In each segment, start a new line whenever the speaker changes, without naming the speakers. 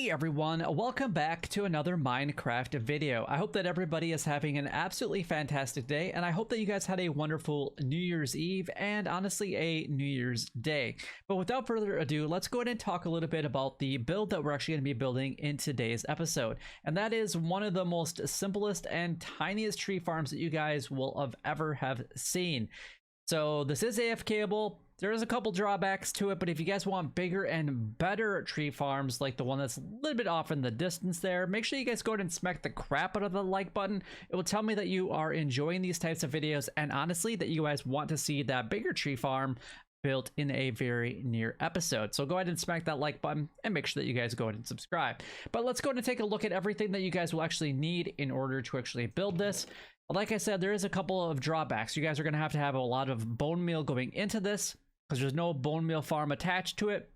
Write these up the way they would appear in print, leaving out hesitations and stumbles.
Hey everyone, welcome back to another Minecraft video. I hope that everybody is having an absolutely fantastic day, and I hope that you guys had a wonderful New Year's Eve and honestly a New Year's Day. But without further ado, let's go ahead and talk a little bit about the build that we're actually going to be building in today's episode. And that is one of the most simplest and tiniest tree farms that you guys will ever have seen. So this is AFKable. There is a couple drawbacks to it, but if you guys want bigger and better tree farms like the one that's a little bit off in the distance there, make sure you guys go ahead and smack the crap out of the like button. It will tell me that you are enjoying these types of videos and honestly that you guys want to see that bigger tree farm built in a very near episode. So go ahead and smack that like button and make sure that you guys go ahead and subscribe. But let's go ahead and take a look at everything that you guys will actually need in order to actually build this. Like I said, there is a couple of drawbacks. You guys are going to have a lot of bone meal going into this, because there's no bone meal farm attached to it.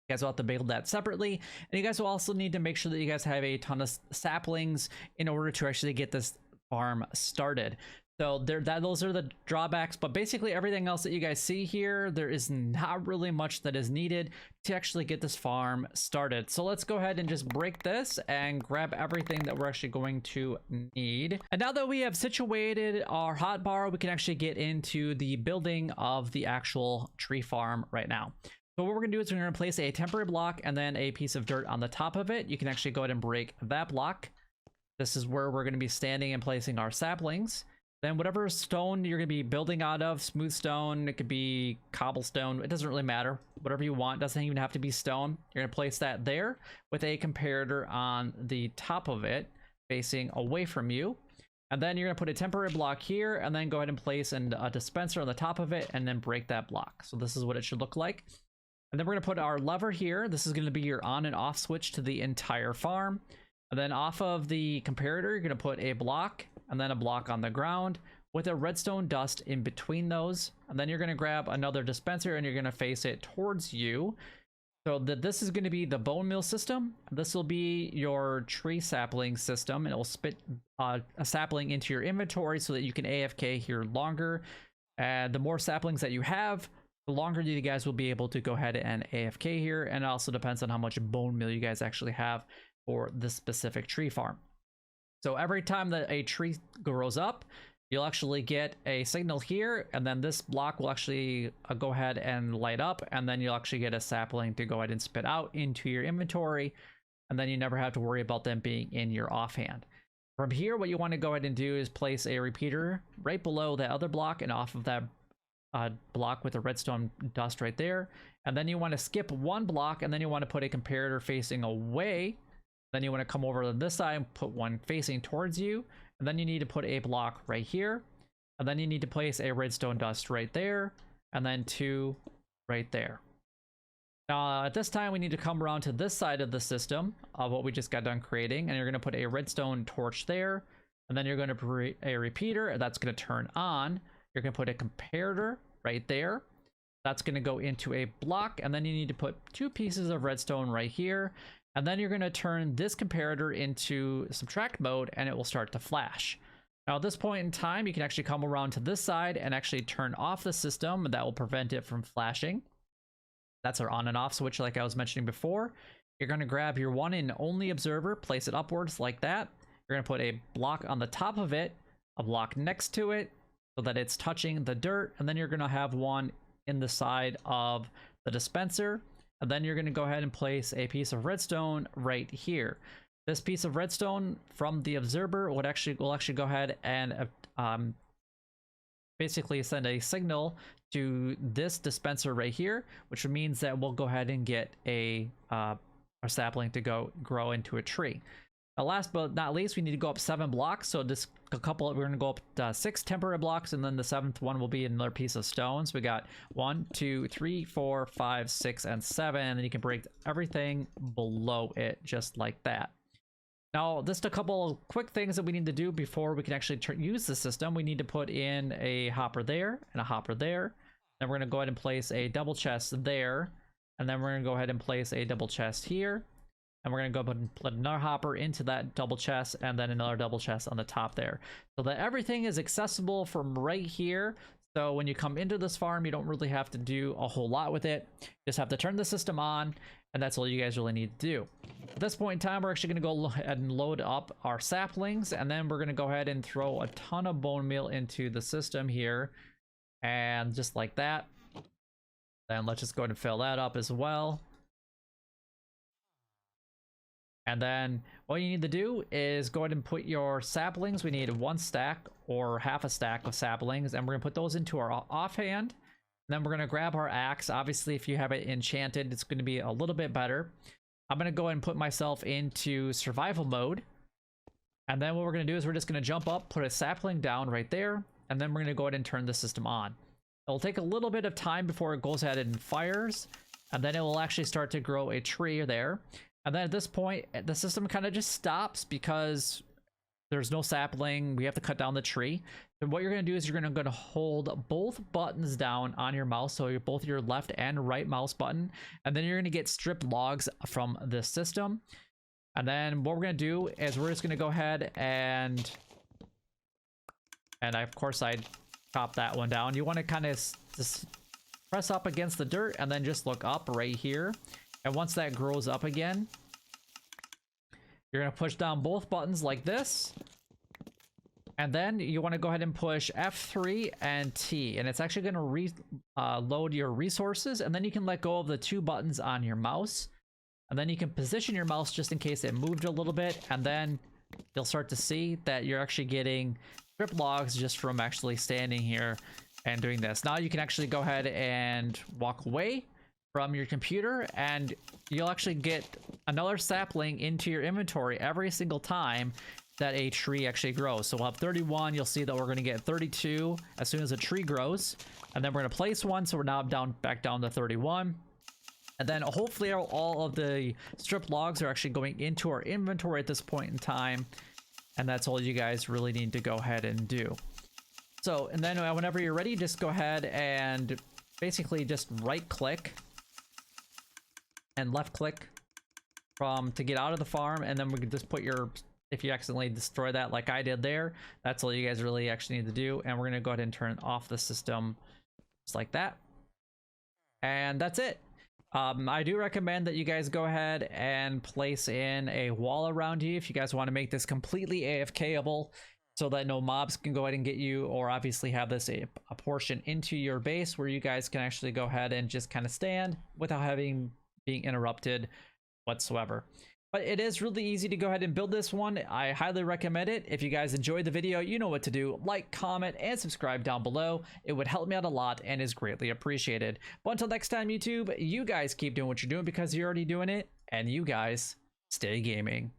You guys will have to build that separately, and you guys will also need to make sure that you guys have a ton of saplings in order to actually get this farm started. So those are the drawbacks, but basically everything else that you guys see here, there is not really much that is needed to actually get this farm started. So let's go ahead and just break this and grab everything that we're actually going to need. And now that we have situated our hotbar, we can actually get into the building of the actual tree farm right now. So what we're gonna do is we're gonna place a temporary block and then a piece of dirt on the top of it. You can actually go ahead and break that block. This is where we're gonna be standing and placing our saplings. Then whatever stone you're going to be building out of, smooth stone, it could be cobblestone, it doesn't really matter. Whatever you want, doesn't even have to be stone. You're going to place that there with a comparator on the top of it, facing away from you. And then you're going to put a temporary block here, and then go ahead and place a dispenser on the top of it, and then break that block. So this is what it should look like. And then we're going to put our lever here. This is going to be your on and off switch to the entire farm. And then off of the comparator, you're going to put a block, and then a block on the ground with a redstone dust in between those. And then you're going to grab another dispenser and you're going to face it towards you. So this is going to be the bone meal system. This will be your tree sapling system, and it will spit a sapling into your inventory so that you can AFK here longer. And the more saplings that you have, the longer you guys will be able to go ahead and AFK here. And it also depends on how much bone meal you guys actually have for this specific tree farm. So every time that a tree grows up, you'll actually get a signal here, and then this block will actually go ahead and light up, and then you'll actually get a sapling to go ahead and spit out into your inventory, and then you never have to worry about them being in your offhand. From here, what you want to go ahead and do is place a repeater right below that other block and off of that block with the redstone dust right there. And then you want to skip one block, and then you want to put a comparator facing away. Then you want to come over to this side and put one facing towards you. And then you need to put a block right here. And then you need to place a redstone dust right there. And then two right there. Now at this time we need to come around to this side of the system of what we just got done creating. And you're going to put a redstone torch there. And then you're going to put a repeater, and that's going to turn on. You're going to put a comparator right there. That's going to go into a block. And then you need to put two pieces of redstone right here. And then you're going to turn this comparator into subtract mode, and it will start to flash. Now at this point in time, you can actually come around to this side and actually turn off the system, and that will prevent it from flashing. That's our on and off switch like I was mentioning before. You're going to grab your one and only observer, place it upwards like that. You're going to put a block on the top of it, a block next to it, so that it's touching the dirt, and then you're going to have one in the side of the dispenser. And then you're going to go ahead and place a piece of redstone right here. This piece of redstone from the observer will actually go ahead and basically send a signal to this dispenser right here, which means that we'll go ahead and get a sapling to grow into a tree. Now, last but not least, we need to go up 7 blocks. So we're going to go up 6 temporary blocks, and then the 7th one will be another piece of stone. So we got 1, 2, 3, 4, 5, 6, and 7, and you can break everything below it just like that. Now, just a couple of quick things that we need to do before we can actually use the system. We need to put in a hopper there and a hopper there. Then we're going to go ahead and place a double chest there, and then we're going to go ahead and place a double chest here. And we're going to go ahead and put another hopper into that double chest, and then another double chest on the top there, so that everything is accessible from right here. So when you come into this farm, you don't really have to do a whole lot with it. You just have to turn the system on, And that's all you guys really need to do. At this point in time, we're actually going to go ahead and load up our saplings, and then we're going to go ahead and throw a ton of bone meal into the system here, and just like that. Then let's just go ahead and fill that up as well. And then all you need to do is go ahead and put your saplings. We need 1 stack or half a stack of saplings, and we're going to put those into our offhand. And then we're going to grab our axe. Obviously, if you have it enchanted, it's going to be a little bit better. I'm going to go ahead and put myself into survival mode. And then what we're going to do is we're just going to jump up, put a sapling down right there, and then we're going to go ahead and turn the system on. It'll take a little bit of time before it goes ahead and fires, and then it will actually start to grow a tree there. And then at this point, the system kind of just stops because there's no sapling. We have to cut down the tree. And what you're going to do is you're going to hold both buttons down on your mouse, so both your left and right mouse button, and then you're going to get stripped logs from the system. And then what we're going to do is we're just going to go ahead and of course I chop that one down. You want to kind of just press up against the dirt and then just look up right here. And once that grows up again, you're going to push down both buttons like this. And then you want to go ahead and push F3 and T, and it's actually going to load your resources, and then you can let go of the 2 buttons on your mouse, and then you can position your mouse just in case it moved a little bit, and then you'll start to see that you're actually getting strip logs just from actually standing here and doing this. Now you can actually go ahead and walk away from your computer, and you'll actually get another sapling into your inventory every single time that a tree actually grows. So we'll have 31. You'll see that we're going to get 32 as soon as a tree grows, and then we're going to place one, so we're now back down to 31. And then hopefully all of the strip logs are actually going into our inventory at this point in time, and that's all you guys really need to go ahead and do. So, and then whenever you're ready, just go ahead and basically just right click and left click to get out of the farm, and then we can just put your, if you accidentally destroy that like I did there, that's all you guys really actually need to do. And we're going to go ahead and turn off the system just like that. And that's it. I do recommend that you guys go ahead and place in a wall around you if you guys want to make this completely AFKable, so that no mobs can go ahead and get you, or obviously have this a portion into your base where you guys can actually go ahead and just kind of stand without being interrupted whatsoever. But it is really easy to go ahead and build this one. I highly recommend it. If you guys enjoyed the video, you know what to do. Like, comment, and subscribe down below. It would help me out a lot and is greatly appreciated. But until next time, YouTube, you guys keep doing what you're doing because you're already doing it, and you guys stay gaming.